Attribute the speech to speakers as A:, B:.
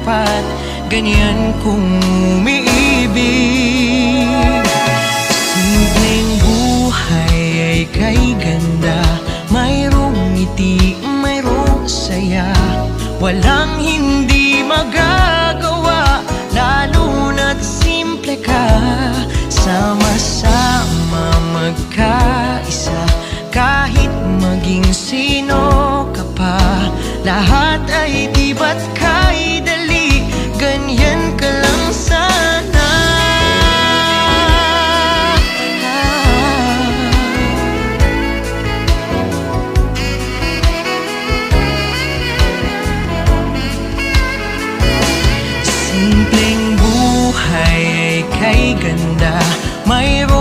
A: dapat ganyan kung umiibig. Simpleng buhay ay kay ganda, mayroong ngiti, mayroong saya. Walang hindi magagawa, lalo na't simple ka. Sama-sama magkaisa, kahit maging sino ka pa. Lahat ay di ba't kay dali, ganyan ka lang sana. Simpleng buhay ay kay ganda, mayroon